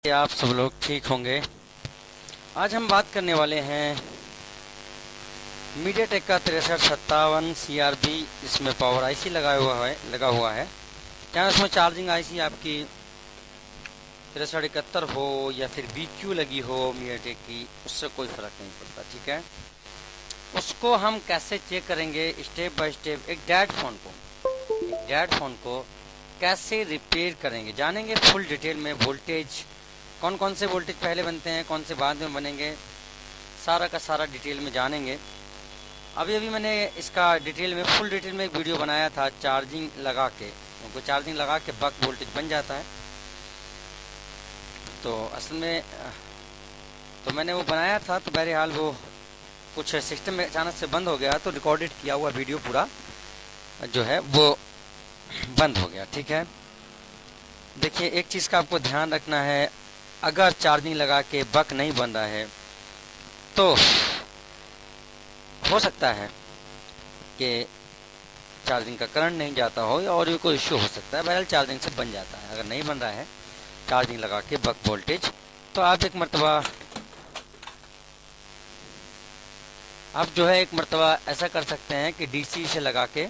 आप सब लोग ठीक होंगे। आज हम बात करने वाले हैं मीडियाटेक का 6357 CRB। इसमें पावर आईसी लगा हुआ है। चाहे उसमें चार्जिंग आईसी आपकी 6371 हो या फिर BQ लगी हो मीडियाटेक की, उससे कोई फ़र्क नहीं पड़ता। ठीक है, उसको हम कैसे चेक करेंगे स्टेप बाय स्टेप। एक डेड फ़ोन को कैसे रिपेयर करेंगे जानेंगे फुल डिटेल में। वोल्टेज, कौन कौन से वोल्टेज पहले बनते हैं, कौन से बाद में बनेंगे, सारा का सारा डिटेल में जानेंगे। अभी मैंने इसका फुल डिटेल में एक वीडियो बनाया था चार्जिंग लगा के। उनको चार्जिंग लगा के बक वोल्टेज बन जाता है। तो असल में तो मैंने वो बनाया था, तो बहरहाल वो कुछ सिस्टम में अचानक से बंद हो गया, तो रिकॉर्डेड किया हुआ वीडियो पूरा जो है वो बंद हो गया। ठीक है, देखिए एक चीज़ का आपको ध्यान रखना है, अगर चार्जिंग लगा के बक नहीं बन रहा है तो हो सकता है कि चार्जिंग का करंट नहीं जाता हो या और भी कोई इश्यू हो सकता है। बहरहाल चार्जिंग से बन जाता है। अगर नहीं बन रहा है चार्जिंग लगा के बक वोल्टेज, तो आप एक मरतबा ऐसा कर सकते हैं कि डीसी से लगा के,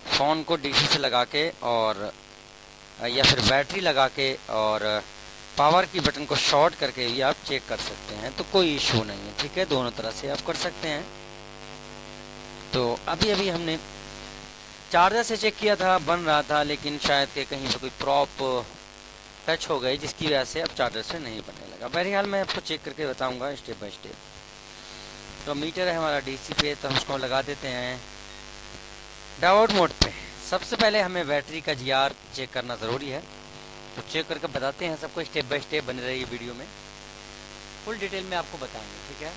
फ़ोन को डीसी से लगा के और या फिर बैटरी लगा के और पावर की बटन को शॉर्ट करके भी आप चेक कर सकते हैं, तो कोई इशू नहीं है। ठीक है, दोनों तरह से आप कर सकते हैं। तो अभी हमने चार्जर से चेक किया था, बन रहा था, लेकिन शायद के कहीं पे कोई प्रॉप टच हो गई जिसकी वजह से अब चार्जर से नहीं बनने लगा। बहरहाल मैं आपको चेक करके बताऊंगा स्टेप बाय स्टेप। तो मीटर है हमारा डीसी पे, तो हम उसको लगा देते हैं डायोड मोड पे। सबसे पहले हमें बैटरी का GR चेक करना ज़रूरी है, तो चेक करके बताते हैं सबको। स्टेप बाय स्टेप बने रहिए वीडियो में, फुल डिटेल में आपको बताएंगे। ठीक है,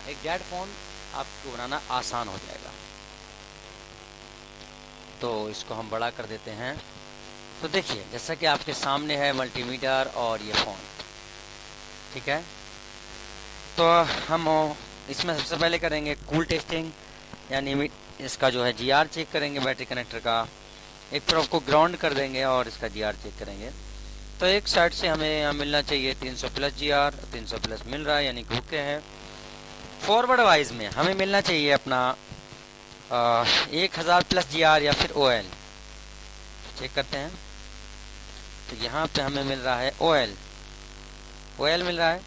एक डेड फ़ोन आपको बनाना आसान हो जाएगा। तो इसको हम बड़ा कर देते हैं। तो देखिए जैसा कि आपके सामने है मल्टीमीटर और ये फ़ोन। ठीक है, तो हम इसमें सबसे पहले करेंगे कूल टेस्टिंग, यानी इसका जो है GR चेक करेंगे बैटरी कनेक्टर का। एक तरफ को ग्राउंड कर देंगे और इसका GR चेक करेंगे। तो एक साइड से हमें यहाँ मिलना चाहिए 300 प्लस GR, 300 प्लस मिल रहा है यानी कि ओके है। फॉरवर्ड वाइज में हमें मिलना चाहिए अपना 1000 प्लस GR या फिर OL। चेक करते हैं, तो यहाँ पे हमें मिल रहा है OL मिल रहा है,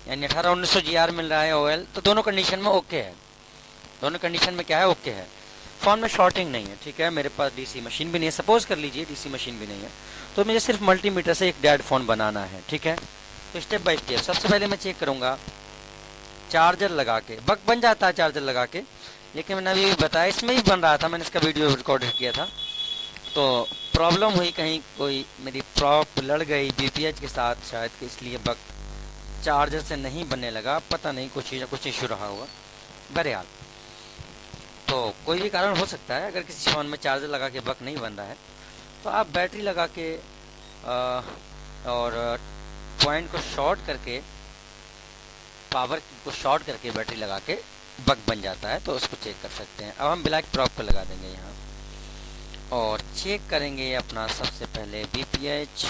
यानी 1800-1900 GR मिल रहा है OL। तो दोनों कंडीशन में ओके है। दोनों कंडीशन में क्या है, ओके है। फ़ोन में शॉर्टिंग नहीं है। ठीक है, मेरे पास डीसी मशीन भी नहीं है, सपोज कर लीजिए डीसी मशीन भी नहीं है, तो मुझे सिर्फ मल्टीमीटर से एक डेड फ़ोन बनाना है। ठीक है, तो स्टेप बाय स्टेप सबसे पहले मैं चेक करूँगा चार्जर लगा के। बक बन जाता है चार्जर लगा के, लेकिन मैंने अभी बताया इसमें ही बन रहा था, मैंने इसका वीडियो रिकॉर्ड किया था। तो प्रॉब्लम हुई, कहीं कोई मेरी प्रॉप लड़ गई BPH के साथ शायद, कि इसलिए बक चार्जर से नहीं बनने लगा। पता नहीं, कुछ इशू रहा होगा। बहरहाल तो कोई भी कारण हो सकता है। अगर किसी फ़ोन में चार्जर लगा के बक नहीं बन रहा है, तो आप बैटरी लगा के और पॉइंट को शॉर्ट करके, पावर को शॉर्ट करके बैटरी लगा के बक बन जाता है, तो उसको चेक कर सकते हैं। अब हम ब्लैक प्रॉप को लगा देंगे यहाँ और चेक करेंगे अपना सबसे पहले BPH।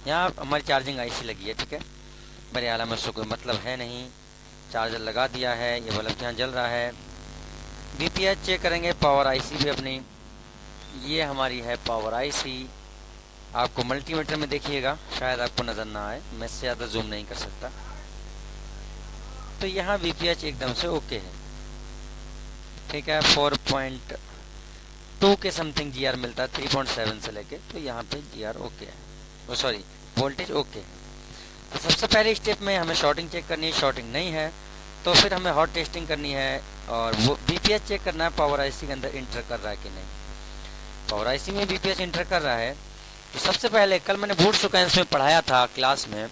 यहाँ हमारी चार्जिंग आईसी लगी है। ठीक है, बहरहाल हमें उससे कोई मतलब है नहीं, चार्जर लगा दिया है, ये बल्ब यहाँ जल रहा है। BPH चेक करेंगे, पावर आईसी भी अपनी, ये हमारी है पावर आईसी। आपको मल्टीमीटर में देखिएगा, शायद आपको नज़र ना आए, मैं इससे ज़्यादा जूम नहीं कर सकता। तो यहाँ BPH एकदम से ओके है। ठीक है, 4.2 के समथिंग GR मिलता है, 3.7 से लेके, तो यहाँ पे GR ओके है, सॉरी वोल्टेज ओके है। तो सबसे पहले स्टेप में हमें शॉर्टिंग चेक करनी है। शॉर्टिंग नहीं है तो फिर हमें हॉट टेस्टिंग करनी है और वो BPH चेक करना है पावर आईसी के अंदर इंटर कर रहा है कि नहीं। पावर आईसी में BPH इंटर कर रहा है, तो सबसे पहले, कल मैंने बूट सीक्वेंस में पढ़ाया था क्लास में,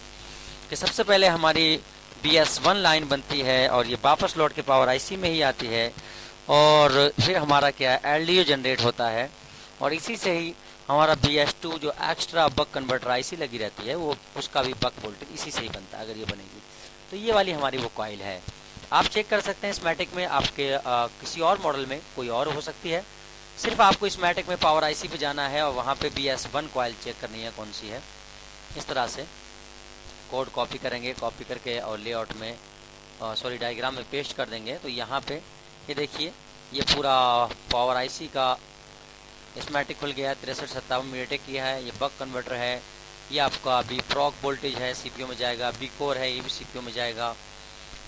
कि सबसे पहले हमारी BS1 लाइन बनती है और ये वापस लौट के पावर आईसी में ही आती है, और फिर हमारा क्या है LDO जनरेट होता है, और इसी से ही हमारा BS2 जो एक्स्ट्रा बक कन्वर्टर आईसी लगी रहती है, वो उसका भी बक वोल्टेज इसी से ही बनता है। अगर ये बनेगी तो ये वाली हमारी वो कॉइल है। आप चेक कर सकते हैं स्मैटिक में, आपके किसी और मॉडल में कोई और हो सकती है। सिर्फ आपको स्मैटिक में पावर आईसी पे जाना है और वहाँ पे BS1 कॉइल चेक करनी है कौन सी है। इस तरह से कोड कॉपी करेंगे, कॉपी करके और लेआउट में सॉरी डायग्राम में पेस्ट कर देंगे। तो यहाँ पे ये देखिए ये पूरा पावर आईसी का स्कीमेटिक खुल गया है। 6357 मीडियाटेक की है, ये बक कन्वर्टर है, ये आपका बी प्रॉक वोल्टेज है, सीपीयू में जाएगा। बी कोर है, ये भी सीपीयू में जाएगा।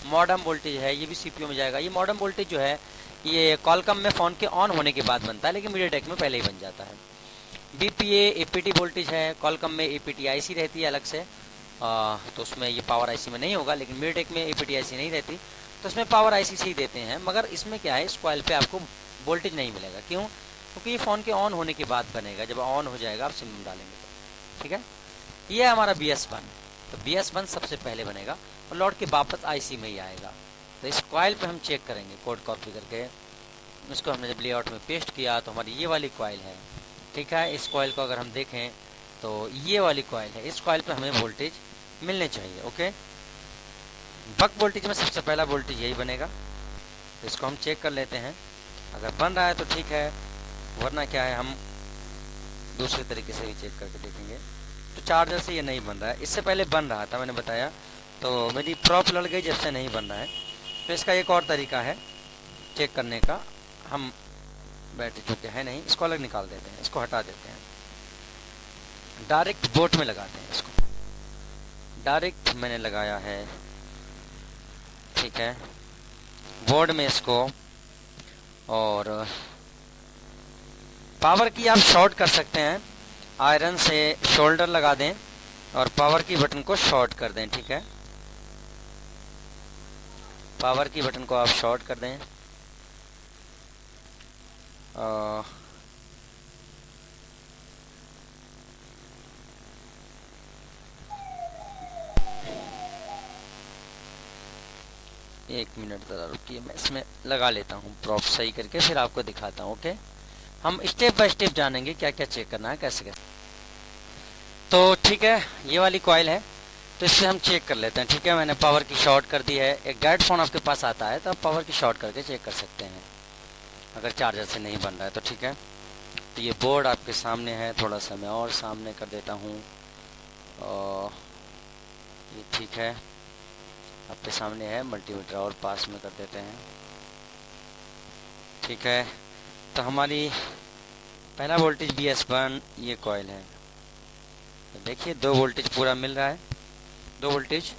मॉडम वोल्टेज है, ये भी सीपीयू में जाएगा। ये मॉडम वोल्टेज जो है ये कॉलकम में फ़ोन के ऑन होने के बाद बनता है, लेकिन मीडियाटेक में पहले ही बन जाता है। बीपीए एपीटी वोल्टेज है, कॉलकम में एपीटी आईसी रहती है अलग से, तो उसमें ये पावर आईसी में नहीं होगा, लेकिन मीडियाटेक में एपीटी आईसी नहीं रहती, तो इसमें पावर आईसी से ही देते हैं। मगर इसमें क्या है, इस कॉइल पे आपको वोल्टेज नहीं मिलेगा। क्यों? क्योंकि ये फ़ोन के ऑन होने के बाद बनेगा, जब ऑन हो जाएगा आप सिम डालेंगे तो। ठीक है, ये है हमारा BS1। तो BS1 सबसे पहले बनेगा और लौट के वापस आईसी में ही आएगा। तो इस कॉइल पे हम चेक करेंगे कोड कॉपी करके। इसको हमने जब लेआउट में पेस्ट किया तो हमारी ये वाली कॉइल है। ठीक है, इस कॉइल को अगर हम देखें तो ये वाली कॉइल है। इस कॉइल पे हमें वोल्टेज मिलने चाहिए। ओके, बक वोल्टेज में सबसे पहला वोल्टेज यही बनेगा। तो इसको हम चेक कर लेते हैं, अगर बन रहा है तो ठीक है, वरना क्या है हम दूसरे तरीके से भी चेक करके देखेंगे। तो चार्जर से ये नहीं बन रहा है, इससे पहले बन रहा था, मैंने बताया, तो मेरी प्रॉप लड़ गई जब से नहीं बन रहा है। तो इसका एक और तरीका है चेक करने का। हम बैटरी चूँकि है नहीं, इसको अलग निकाल देते हैं, इसको हटा देते हैं, डायरेक्ट बोट में लगाते हैं। इसको डायरेक्ट मैंने लगाया है, ठीक है, बोर्ड में इसको। और पावर की आप शॉर्ट कर सकते हैं, आयरन से शोल्डर लगा दें और पावर की बटन को शॉर्ट कर दें। ठीक है, पावर की बटन को आप शॉर्ट कर दें। एक मिनट ज़रा रुकिए, मैं इसमें लगा लेता हूँ प्रॉप सही करके, फिर आपको दिखाता हूँ। ओके, हम स्टेप बाय स्टेप जानेंगे क्या क्या चेक करना है, कैसे कैसे। तो ठीक है, ये वाली कॉइल है, तो इससे हम चेक कर लेते हैं। ठीक है, मैंने पावर की शॉर्ट कर दी है। एक गाइड फोन आपके पास आता है तो आप पावर की शॉर्ट करके चेक कर सकते हैं, अगर चार्जर से नहीं बन रहा है तो। ठीक है, तो ये बोर्ड आपके सामने है, थोड़ा सा मैं और सामने कर देता हूँ। ये ठीक है, आपके सामने है, मल्टीमीटर और पास में कर देते हैं। ठीक है, तो हमारी पहला वोल्टेज BS1 ये कॉइल है। तो देखिए 2 वोल्टेज पूरा मिल रहा है, 2 वोल्टेज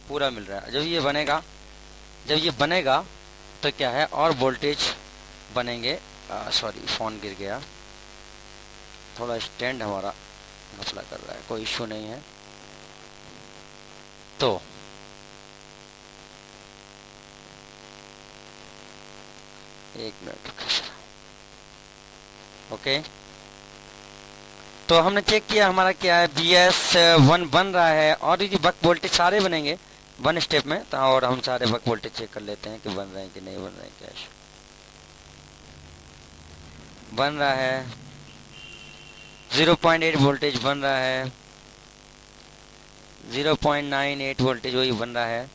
पूरा मिल रहा है। जब ये बनेगा तो क्या है, और वोल्टेज बनेंगे। सॉरी, फ़ोन गिर गया, थोड़ा स्टैंड हमारा घपला कर रहा है, कोई इशू नहीं है। तो एक मिनट, ओके, तो हमने चेक किया हमारा क्या है, BS1 बन रहा है। और ये बक वोल्टेज सारे बनेंगे 1 स्टेप में, तो और हम सारे बक वोल्टेज चेक कर लेते हैं कि बन रहे हैं कि नहीं बन रहे हैं। क्या बन रहा है, 0.8 वोल्टेज बन रहा है, 0.98 वोल्टेज वही बन रहा है।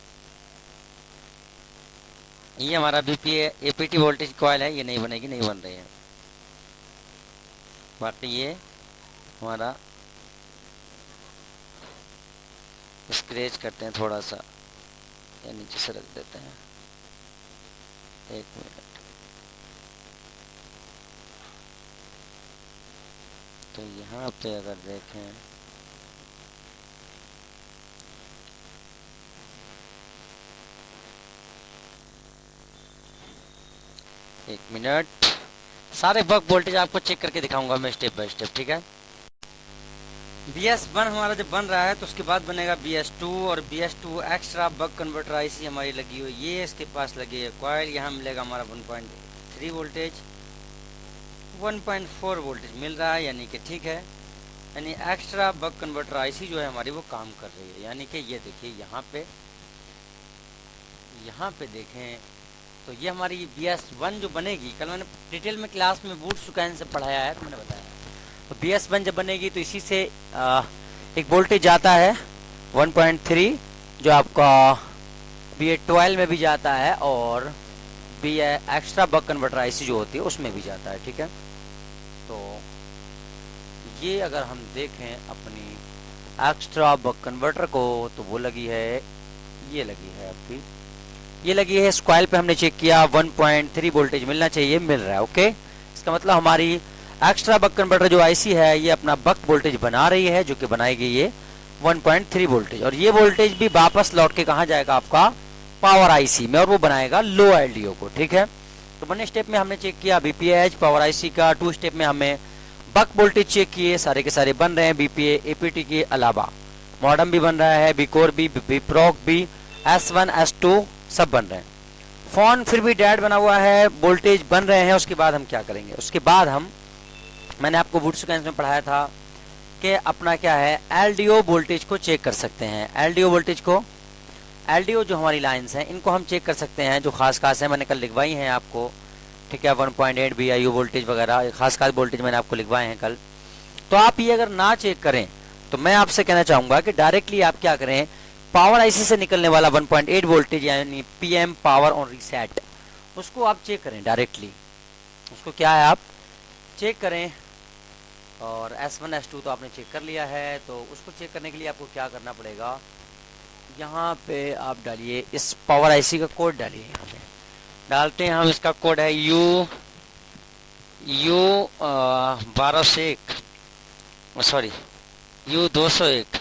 ये हमारा बीपीए एपीटी वोल्टेज कॉइल है, ये नहीं बनेगी, नहीं बन रही है। बाकी ये हमारा स्क्रैच करते हैं थोड़ा सा, या नीचे से रख देते हैं। एक मिनट, तो यहाँ पे अगर देखें, एक मिनट, सारे बक वोल्टेज आपको चेक करके दिखाऊंगा मैं स्टेप बाय स्टेप। ठीक है, BS1 हमारा जब बन रहा है तो उसके बाद बनेगा BS2, और BS2 extra buck converter IC हमारी लगी हुई, ये इसके पास लगी है कॉइल। यहाँ मिलेगा हमारा 1.3 वोल्टेज, 1.4 वोल्टेज मिल रहा है, यानी कि ठीक है, यानी एक्स्ट्रा बक कन्वर्टर आईसी जो है हमारी वो काम कर रही है। यानी कि ये देखिए यहाँ पे देखें तो ये हमारी BS1 जो बनेगी, कल मैंने डिटेल में क्लास में बूट सुकैन से पढ़ाया है, तो मैंने बताया। तो BS1 जब बनेगी तो इसी से एक वोल्टेज जाता है 1.3, जो आपका BA12 में भी जाता है, और एक्स्ट्रा बक कन्वर्टर आईसी जो होती है उसमें भी जाता है। ठीक है, तो ये अगर हम देखें अपनी एक्स्ट्रा बक कन्वर्टर को, तो वो लगी है, ये लगी है आपकी, ये लगी है इस कॉइल पे। हमने चेक किया 1.3 वोल्टेज मिलना चाहिए, मिल रहा है। ओके, इसका मतलब हमारी एक्स्ट्रा बक कन्वर्टर जो आईसी है ये अपना बक वोल्टेज बना रही है, जो कि बनाएगी ये 1.3 वोल्टेज, और ये वोल्टेज भी वापस लौट के कहाँ जाएगा आपका पावर आईसी में, और वो बनाएगा लो एलडीओ को। ठीक है, तो 1 स्टेप में हमने चेक किया बीपीएच पावर आईसी का, 2 स्टेप में हमें बक वोल्टेज चेक किए, सारे के सारे बन रहे हैं बीपीए एपीटी के अलावा, मॉडम भी बन रहा है, बीकोर भी, बीप्रॉक भी, S1 S2 सब बन रहे हैं। फोन फिर भी डेड बना हुआ है, वोल्टेज बन रहे हैं। उसके बाद हम क्या करेंगे, उसके बाद हम, मैंने आपको बूट सीक्वेंस में पढ़ाया था कि अपना क्या है, एलडीओ वोल्टेज को चेक कर सकते हैं। एलडीओ वोल्टेज को, एलडीओ जो हमारी लाइंस हैं इनको हम चेक कर सकते हैं, जो खास खास है, मैंने कल लिखवाई हैं आपको। ठीक है, 1.8 VIO वोल्टेज वगैरह खास खास वोल्टेज मैंने आपको लिखवाए हैं कल। तो आप ये अगर ना चेक करें तो मैं आपसे कहना चाहूंगा कि डायरेक्टली आप क्या करें, पावर आईसी से निकलने वाला 1.8 वोल्टेज यानी पीएम पावर ऑन रीसेट, उसको आप चेक करें डायरेक्टली। उसको क्या है, आप चेक करें। और S1 S2 तो आपने चेक कर लिया है, तो उसको चेक करने के लिए आपको क्या करना पड़ेगा, यहाँ पे आप डालिए इस पावर आईसी का कोड डालिए। यहाँ पे डालते हैं हम, इसका कोड है U 1201, सॉरी U 201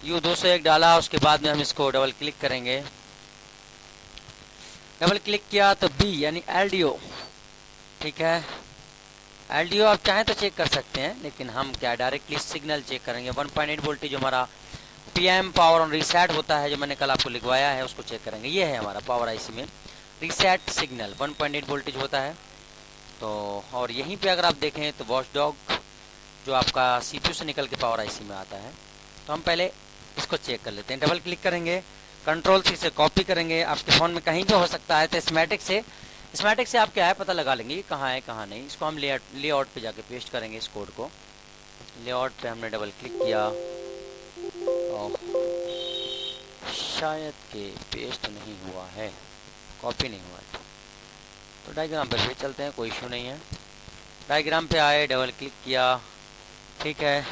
U 201 डाला। उसके बाद में हम इसको डबल क्लिक करेंगे, डबल क्लिक किया तो B यानी एलडीओ। ठीक है, एलडीओ आप चाहें तो चेक कर सकते हैं, लेकिन हम क्या डायरेक्टली सिग्नल चेक करेंगे। 1.8 वोल्टेज जो हमारा पीएम पावर ऑन रीसेट होता है, जो मैंने कल आपको लिखवाया है, उसको चेक करेंगे। ये है हमारा पावर आईसी में रीसेट सिग्नल 1.8 वोल्टेज होता है। तो और यहीं पे अगर आप देखें तो वॉचडॉग जो आपका सीपीयू से निकल के पावर आईसी में आता है। तो हम पहले इसको चेक कर लेते हैं, डबल क्लिक करेंगे, कंट्रोल सी से कॉपी करेंगे। आपके फ़ोन में कहीं भी हो सकता है, तो स्मैटिक से आप क्या है पता लगा लेंगे कहाँ है कहाँ नहीं। इसको हम लेआउट पे जाके पेस्ट करेंगे, इस कोड को लेआउट पे हमने डबल क्लिक किया, और शायद के पेस्ट नहीं हुआ है, कॉपी नहीं हुआ है। तो डायग्राम पे फिर चलते हैं, कोई इशू नहीं है। डायग्राम पे आए, डबल क्लिक किया, ठीक है,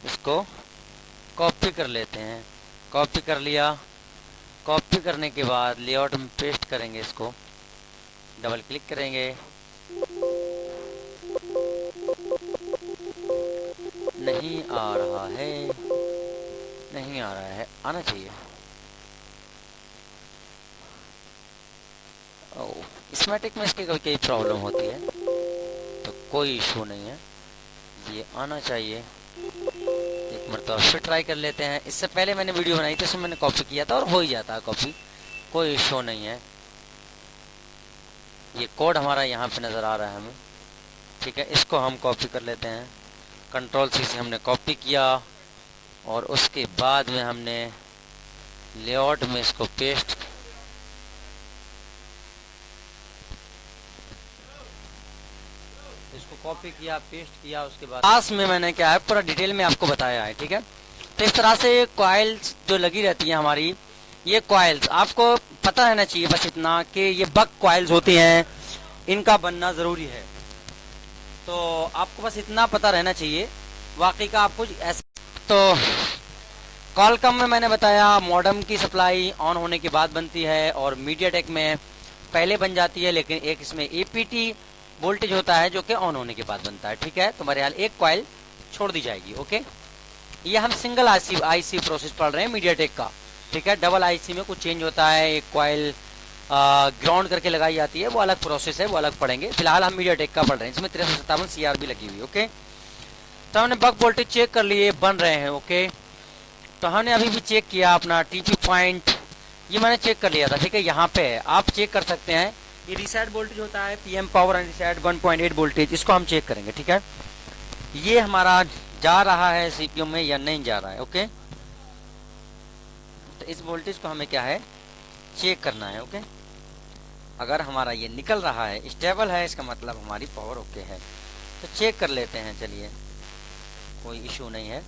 इसको कॉपी कर लेते हैं। कॉपी कर लिया, कॉपी करने के बाद लेआउट में पेस्ट करेंगे, इसको डबल क्लिक करेंगे, नहीं आ रहा है, नहीं आ रहा है, आना चाहिए। स्मैटिक में इसकी कभी प्रॉब्लम होती है, तो कोई इशू नहीं है, ये आना चाहिए। एक मरतबा फिर ट्राई कर लेते हैं। इससे पहले मैंने वीडियो बनाई थी, उसमें मैंने कॉपी किया था और हो ही जाता है कॉपी, कोई इशू नहीं है। ये कोड हमारा यहाँ पे नज़र आ रहा है हमें, ठीक है, इसको हम कॉपी कर लेते हैं। कंट्रोल सी से हमने कॉपी किया, और उसके बाद में हमने लेआउट में इसको पेस्ट, इसको कॉपी किया, पेस्ट किया। उसके बाद पास में मैंने क्या है पूरा डिटेल में आपको बताया है, ठीक है। तो इस तरह से कॉइल्स जो लगी रहती है हमारी, ये कॉइल्स आपको पता रहना चाहिए बस इतना कि ये बक कॉइल्स होती हैं, इनका बनना ज़रूरी है। तो आपको बस इतना पता रहना चाहिए, वाकई का आपको ऐसा। तो कॉलकॉम में मैंने बताया मॉडेम की सप्लाई ऑन होने के बाद बनती है, और मीडियाटेक में पहले बन जाती है, लेकिन एक इसमें एपीटी वोल्टेज होता है जो कि ऑन होने के बाद बनता है। ठीक है, तो हमारे हाल एक कॉइल छोड़ दी जाएगी। ओके, ये हम सिंगल आईसी प्रोसेस पढ़ रहे हैं मीडियाटेक का। ठीक है, डबल आईसी में कुछ चेंज होता है, एक कॉइल ग्राउंड करके लगाई जाती है, वो अलग प्रोसेस है, वो अलग पढ़ेंगे। फिलहाल हम मीडियाटेक का पढ़ रहे हैं, इसमें 6357 CRB लगी हुई। ओके, तो हमने बक वोल्टेज चेक कर लिए, बन रहे हैं। ओके, तो हमने अभी भी चेक किया अपना टीपी पॉइंट, ये मैंने चेक कर लिया था। ठीक है, यहाँ पे आप चेक कर सकते हैं, ये रीसेट वोल्टेज होता है PM power and reset 1.8 voltage, इसको हम चेक करेंगे। ठीक है, ये हमारा जा रहा है सीपीयू में या नहीं जा रहा है। ओके, तो इस वोल्टेज को हमें क्या है चेक करना है। ओके, अगर हमारा ये निकल रहा है, स्टेबल है, इसका मतलब हमारी पावर ओके है। तो चेक कर लेते हैं, चलिए, कोई इशू नहीं है,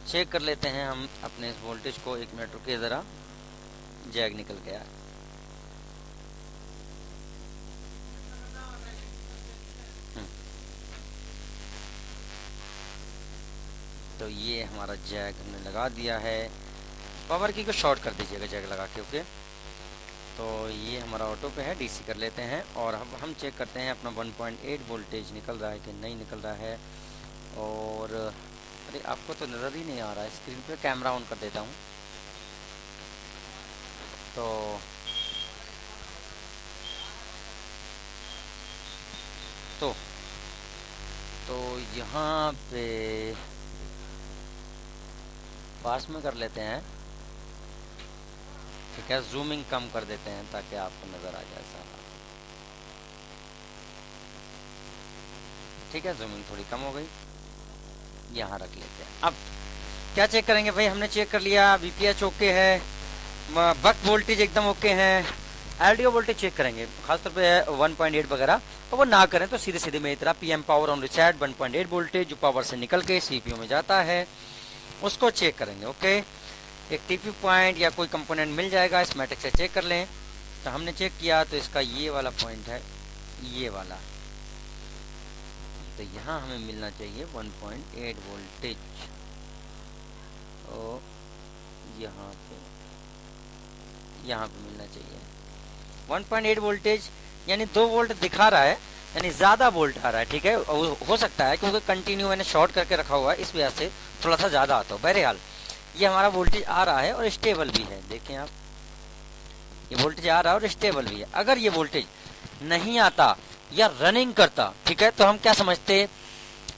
चेक कर लेते हैं हम अपने इस वोल्टेज को। 1 मिनट रुकिए ज़रा, जैग निकल गया। ये हमारा जैक हमने लगा दिया है। पावर की को शॉर्ट कर दीजिएगा जैक लगा के। ओके, तो ये हमारा ऑटो पे है, डीसी कर लेते हैं और अब हम चेक करते हैं अपना 1.8 वोल्टेज निकल रहा है कि नहीं निकल रहा है। और अरे आपको तो नज़र ही नहीं आ रहा है स्क्रीन पे, कैमरा ऑन कर देता हूँ। तो यहाँ पे पास में कर लेते हैं, ठीक है, जूमिंग कम कर देते हैं ताकि आपको नज़र आ जाए सारा। ठीक है, जूमिंग थोड़ी कम हो गई, यहाँ रख लेते हैं। अब क्या चेक करेंगे भाई, हमने चेक कर लिया बीपीएच ओके है, बक वोल्टेज एकदम ओके है। एलडीओ वोल्टेज चेक करेंगे, खासतौर पे 1.8 वगैरह, तो वो ना करें तो सीधे सीधे मेरी तरह PM power on reset 1.8 voltage जो पावर से निकल के सीपीयू में जाता है उसको चेक करेंगे। ओके, एक टीपी पॉइंट या कोई कंपोनेंट मिल जाएगा, स्कीमेटिक से चेक कर लें। तो हमने चेक किया तो इसका ये वाला पॉइंट है, ये वाला, तो यहाँ हमें मिलना चाहिए 1.8 वोल्टेज। तो यहाँ पे मिलना चाहिए 1.8 वोल्टेज, यानी 2 वोल्ट दिखा रहा है, यानी ज़्यादा वोल्ट आ रहा है। ठीक है, हो सकता है क्योंकि कंटिन्यू मैंने शॉर्ट करके रखा हुआ है, इस वजह से थोड़ा सा ज़्यादा आता हो। बहरहाल ये हमारा वोल्टेज आ रहा है और स्टेबल भी है, देखें आप, ये वोल्टेज आ रहा है और स्टेबल भी है। अगर ये वोल्टेज नहीं आता या रनिंग करता, ठीक है, तो हम क्या समझते,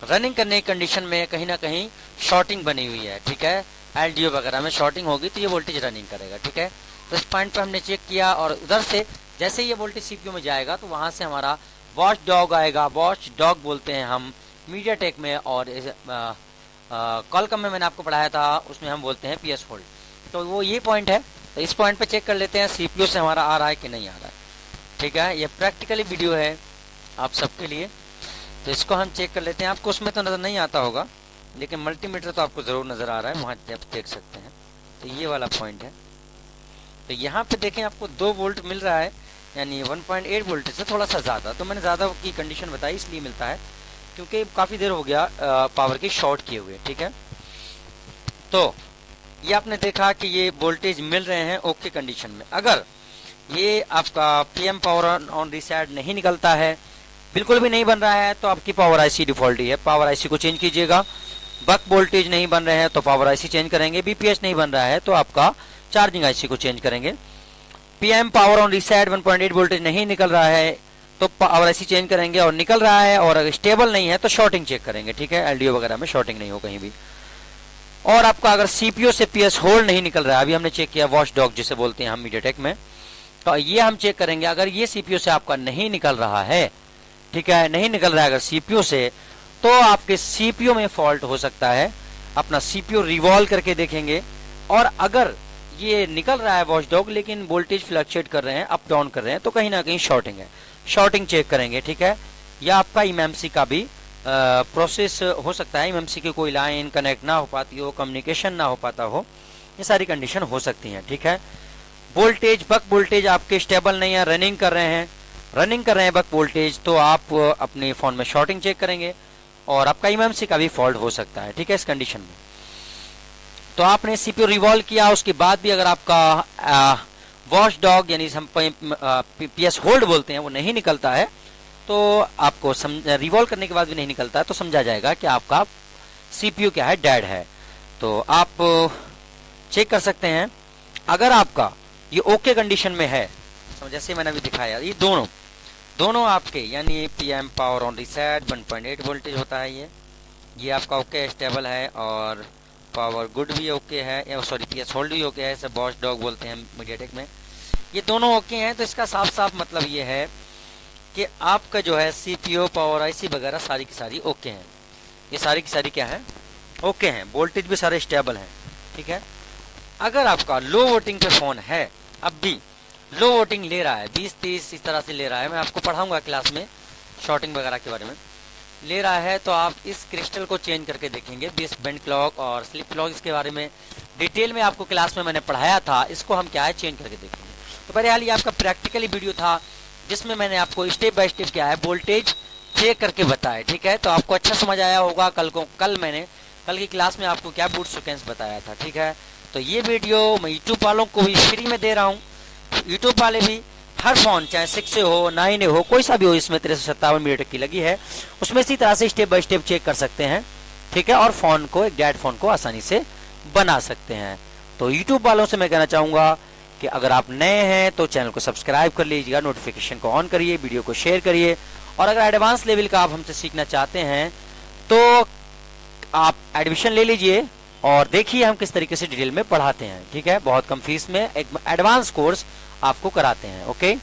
रनिंग करने की कंडीशन में कहीं ना कहीं शॉर्टिंग बनी हुई है। ठीक है, एलडीओ वगैरह में शॉर्टिंग होगी तो ये वोल्टेज रनिंग करेगा। ठीक है, तो इस पॉइंट पे हमने चेक किया और उधर से जैसे ये वोल्टेज सीपीयू में जाएगा तो वहां से हमारा वॉच डॉग आएगा। वॉच डॉग बोलते हैं हम मीडियाटेक में, और कॉलकम में मैंने आपको पढ़ाया था, उसमें हम बोलते हैं पीएस होल्ड। तो वो ये पॉइंट है, तो इस पॉइंट पे चेक कर लेते हैं सीपीयू से हमारा आ रहा है कि नहीं आ रहा है। ठीक है, ये प्रैक्टिकली वीडियो है आप सबके लिए, तो इसको हम चेक कर लेते हैं। आपको उसमें तो नज़र नहीं आता होगा, लेकिन मल्टीमीटर तो आपको ज़रूर नज़र आ रहा है, वहाँ आप देख सकते हैं। तो ये वाला पॉइंट है, तो यहाँ पे देखें आपको 2 वोल्ट मिल रहा है, यानी 1.8 वोल्ट से थोड़ा सा ज़्यादा। तो मैंने ज़्यादा की कंडीशन बताई इसलिए मिलता है क्योंकि काफ़ी देर हो गया पावर की शॉर्ट किए हुए। ठीक है, तो ये आपने देखा कि ये वोल्टेज मिल रहे हैं ओके कंडीशन में। अगर ये आपका पीएम पावर ऑन रीसेट नहीं निकलता है, बिल्कुल भी नहीं बन रहा है, तो आपकी पावर आईसी डिफॉल्ट ही है, पावर आईसी को चेंज कीजिएगा। बक वोल्टेज नहीं बन रहे हैं तो पावर आईसी चेंज करेंगे। बीपीएच नहीं बन रहा है तो आपका चार्जिंग आईसी को चेंज करेंगे। PM power on reset 1.8 voltage नहीं निकल रहा है तो पावर आईसी चेंज करेंगे, और निकल रहा है और अगर स्टेबल नहीं है तो शॉर्टिंग चेक करेंगे। ठीक है, एलडीओ वगैरह में शॉर्टिंग नहीं हो कहीं भी। और आपका अगर सीपीयू से पीएस होल्ड नहीं निकल रहा है, अभी हमने चेक किया वॉच डॉग जिसे बोलते हैं हम मीडियाटेक में, तो ये हम चेक करेंगे। अगर ये सीपीयू से आपका नहीं निकल रहा है, ठीक है, नहीं निकल रहा है अगर सीपीयू से, तो आपके सीपीयू में फॉल्ट हो सकता है। अपना सीपीयू रिवॉल्व करके देखेंगे, और अगर ये निकल रहा है वॉच डॉग लेकिन वोल्टेज फ्लक्चुएट कर रहे हैं, अप डाउन कर रहे हैं, तो कहीं ना कहीं शॉर्टिंग है, शॉर्टिंग चेक करेंगे। ठीक है, या आपका एमएमसी का भी प्रोसेस हो सकता है, एमएमसी की कोई लाइन कनेक्ट ना हो पाती हो, कम्युनिकेशन ना हो पाता हो, ये सारी कंडीशन हो सकती हैं। ठीक है, वोल्टेज बक वोल्टेज आपके स्टेबल नहीं है, रनिंग कर रहे हैं बक वोल्टेज, तो आप अपने फोन में शॉर्टिंग चेक करेंगे, और आपका एमएमसी का भी फॉल्ट हो सकता है। ठीक है, इस कंडीशन में तो आपने सीपीयू रिवॉल्व किया, उसके बाद भी अगर आपका वॉच डॉग यानी हम पीएस होल्ड बोलते हैं वो नहीं निकलता है, तो आपको रिवॉल्व करने के बाद भी नहीं निकलता है, तो समझा जाएगा कि आपका सीपीयू क्या है, डेड है। तो आप चेक कर सकते हैं। अगर आपका ये ओके कंडीशन में है, जैसे मैंने अभी दिखाया, ये दोनों आपके, यानी PM power on reset 1.8 voltage होता है, ये आपका ओके स्टेबल है, और पावर गुड भी ओके है, सॉरी पीएस होल्ड भी ओके है, इसे वॉच डॉग बोलते हैं मीडियाटेक में, ये दोनों ओके हैं। तो इसका साफ साफ मतलब ये है कि आपका जो है सीपीयू पावर आईसी वगैरह सारी की सारी ओके हैं, ये सारी की सारी क्या है, ओके हैं, वोल्टेज भी सारे स्टेबल हैं। ठीक है, अगर आपका लो वोटिंग पे फोन है, अब भी लो वोटिंग ले रहा है, 20-30 इस तरह से ले रहा है, मैं आपको पढ़ाऊंगा क्लास में शॉर्टिंग वगैरह के बारे में, ले रहा है तो आप इस क्रिस्टल को चेंज करके देखेंगे। दिस बेंड क्लॉक और स्लिप क्लॉक, इसके बारे में डिटेल में आपको क्लास में मैंने पढ़ाया था, इसको हम क्या है चेंज करके देखेंगे। तो बहरहाल ये आपका प्रैक्टिकली वीडियो था जिसमें मैंने आपको स्टेप बाय स्टेप क्या है वोल्टेज चेक करके बताया। ठीक है, तो आपको अच्छा समझ आया होगा। कल मैंने कल की क्लास में आपको क्या बूट सीक्वेंस बताया था, ठीक है। तो ये वीडियो मैं यूट्यूब वालों को भी फ्री में दे रहा हूँ। यूट्यूब वाले भी हर फोन चाहे 6 से हो 9 हो कोई सा भी हो, इसमें 357 मिनट की लगी है, उसमें इसी तरह से स्टेप बाय स्टेप चेक कर सकते हैं, ठीक है। और फोन को, एक डेड फोन को आसानी से बना सकते हैं। तो यूट्यूब वालों से मैं कहना चाहूंगा कि अगर आप नए हैं तो चैनल को सब्सक्राइब कर लीजिएगा, नोटिफिकेशन को ऑन करिए, वीडियो को शेयर करिए। और अगर एडवांस लेवल का आप हमसे सीखना चाहते हैं तो आप एडमिशन ले लीजिए और देखिए हम किस तरीके से डिटेल में पढ़ाते हैं, ठीक है। बहुत कम फीस में एक एडवांस कोर्स आपको कराते हैं। ओके।